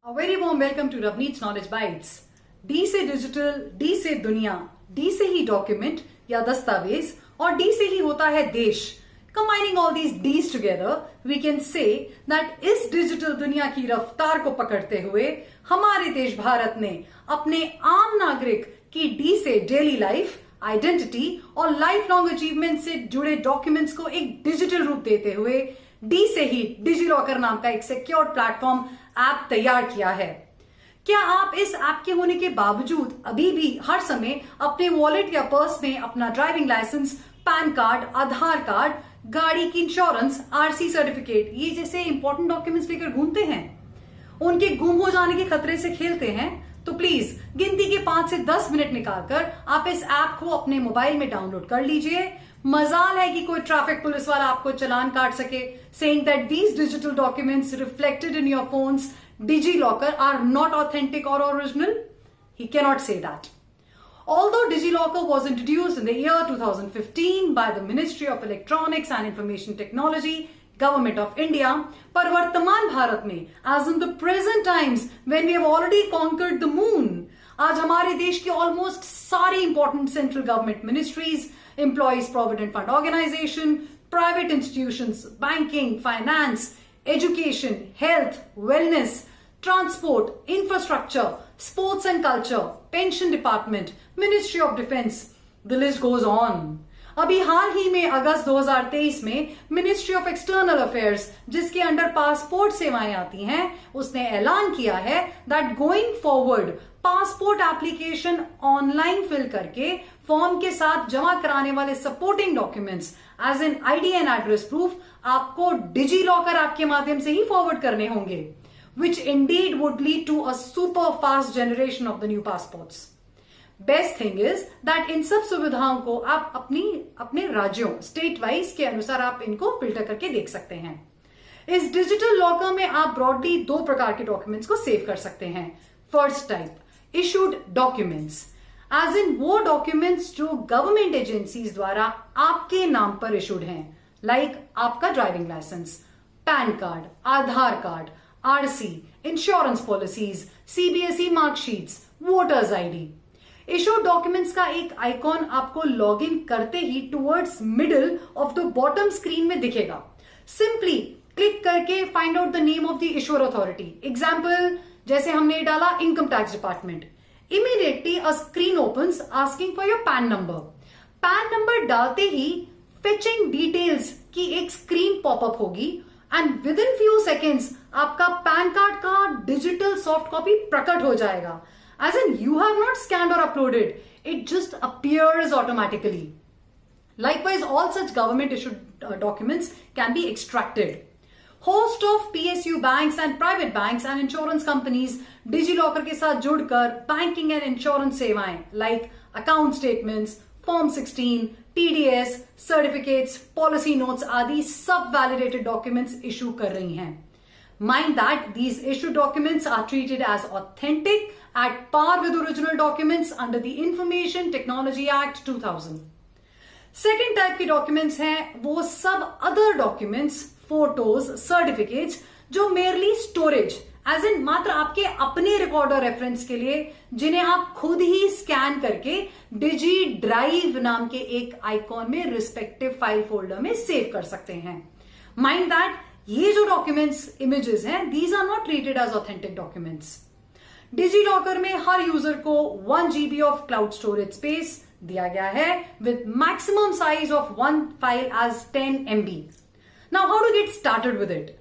A very warm welcome to Ravneet's Knowledge Bites. D से digital, D से दुनिया, D से ही डॉक्यूमेंट या दस्तावेज और डी से ही होता है देश. Combining all these D's together, we can say that इस डिजिटल दुनिया की रफ्तार को पकड़ते हुए हमारे देश भारत ने अपने आम नागरिक की डी से डेली लाइफ, आइडेंटिटी और लाइफ लॉन्ग अचीवमेंट से जुड़े डॉक्यूमेंट्स को एक डिजिटल रूप देते हुए डी से ही डिजी लॉकर नाम का एक सिक्योर्ड प्लेटफॉर्म ऐप तैयार किया है. क्या आप इस ऐप के होने के बावजूद अभी भी हर समय अपने वॉलेट या पर्स में अपना driving licence, PAN card, Aadhaar card, गाड़ी की इंश्योरेंस, आरसी सर्टिफिकेट ये जैसे इंपॉर्टेंट डॉक्यूमेंट्स लेकर घूमते हैं? उनके गुम हो जाने के खतरे से खेलते हैं? तो प्लीज गिनती के 5 से 10 मिनट निकालकर आप इस ऐप को अपने मोबाइल में डाउनलोड कर लीजिए. मजाल है कि कोई ट्रैफिक पुलिस वाला आपको चालान काट सके saying that these digital documents reflected in your phone's DigiLocker are not authentic or original. He cannot say that. Although DigiLocker was introduced in the year 2015 by the Ministry of Electronics and Information Technology, Government of India, पर वर्तमान भारत में, as in the present times when we have already conquered the moon, आज हमारे देश की almost सारी important central government ministries, employees provident fund organisation, private institutions, banking, finance, education, health, wellness, transport, infrastructure, sports and culture, pension department, ministry of defence, the list goes on. अभी हाल ही में अगस्त 2023 में मिनिस्ट्री ऑफ एक्सटर्नल अफेयर्स, जिसके under passport सेवाएं आती हैं, उसने ऐलान किया है that going forward passport application online fill करके फॉर्म के साथ जमा कराने वाले supporting documents as an ID and address proof आपको डिजी लॉकर ऐप के माध्यम से ही फॉरवर्ड करने होंगे, which indeed would lead to a super fast generation of the new passports. Best thing is that in सब सुविधाओं को आप अपने राज्यों, स्टेट वाइज के अनुसार आप इनको फिल्टर करके देख सकते हैं. इस डिजिटल लॉकर में आप ब्रॉडली 2 प्रकार के डॉक्यूमेंट्स को सेव कर सकते हैं. First type, issued documents, as in वो डॉक्यूमेंट्स जो गवर्नमेंट एजेंसीज द्वारा आपके नाम पर इशूड हैं, लाइक आपका driving licence, PAN card, Aadhaar card, RC, insurance policies, CBSE marksheets, voters ID. Issued documents का एक आइकॉन आपको लॉग इन करते ही towards middle of the bottom screen में दिखेगा. सिंपली क्लिक करके find out the name of the issuer authority. Example जैसे हमने डाला income tax department. Immediately a screen opens asking for your PAN number. PAN number डालते ही fetching details की एक स्क्रीन पॉपअप होगी and with in few seconds आपका pan card का डिजिटल सॉफ्ट कॉपी प्रकट हो जाएगा. As in, you have not scanned or uploaded. It just appears automatically. Likewise, all such government issued documents can be extracted. Host of PSU banks and private banks and insurance companies DigiLocker के साथ जुड़कर banking and insurance सेवाएं like account statements, Form 16, TDS, certificates, policy notes आदि सब validated documents issue कर रही हैं. Mind that these issued documents are treated as authentic at par with original documents under the Information Technology Act 2000. Second type के documents हैं वो सब other documents, photos, certificates जो merely storage, as in मात्र आपके अपने रिकॉर्ड और reference के लिए, जिन्हें आप खुद ही स्कैन करके डिजी ड्राइव नाम के एक आइकॉन में रिस्पेक्टिव फाइल फोल्डर में सेव कर सकते हैं. Mind that ये जो डॉक्यूमेंट्स इमेजेस हैं, these are not treated as authentic documents. DigiLocker में हर यूजर को 1 GB of cloud storage space दिया गया है with maximum size of 1 file as 10 MB. Now how to get started with it?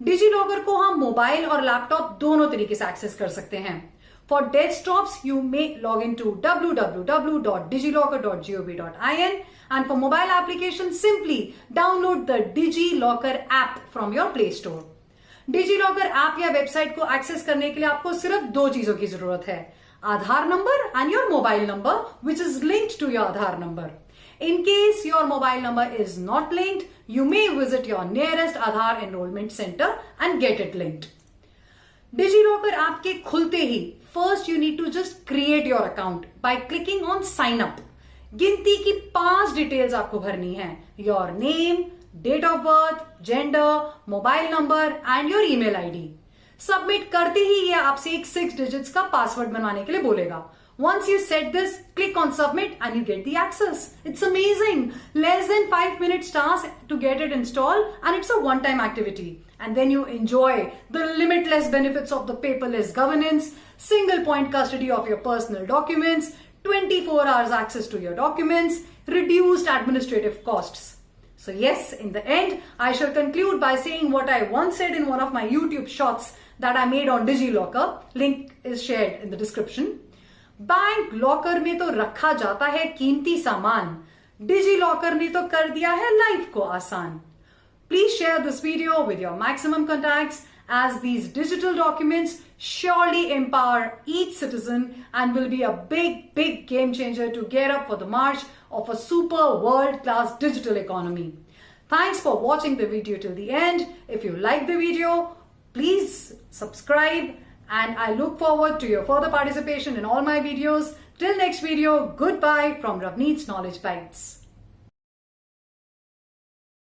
DigiLocker को हम mobile और laptop दोनों तरीके से एक्सेस कर सकते हैं. For desktops, you may log into www.digilocker.gov.in and for mobile applications, simply download the DigiLocker app from your Play Store. DigiLocker app या वेबसाइट को एक्सेस करने के लिए आपको सिर्फ 2 चीजों की जरूरत है, Aadhaar number and your mobile number which is linked to your Aadhaar number. In case your mobile number is not linked, you may visit your nearest Aadhaar enrollment center and get it linked. DigiLocker app के खुलते ही first you need to just create your account by clicking on sign up. गिनती की 5 details आपको भरनी है, your name, date of birth, gender, mobile number and your email ID. Submit करते ही ये आपसे एक 6 डिजिट्स का पासवर्ड बनवाने के लिए बोलेगा. Once you set this, click on submit and you get the access. It's amazing. Less than 5 minutes task to get it installed, and it's a one-time activity. And then you enjoy the limitless benefits of the paperless governance, single point custody of your personal documents, 24 hours access to your documents, reduced administrative costs. So yes, in the end, I shall conclude by saying what I once said in one of my YouTube shorts that I made on DigiLocker. Link is shared in the description. Bank locker में तो रखा जाता है कीमती सामान, digi locker ने तो कर दिया है लाइफ को आसान. Please share this video with your maximum contacts as these digital documents surely empower each citizen and will be a big game changer to gear up for the march of a super world-class digital economy. Thanks for watching the video till the end. If you like the video, please subscribe. And I look forward to your further participation in all my videos. Till next video, goodbye from Ravneet's Knowledge Bites.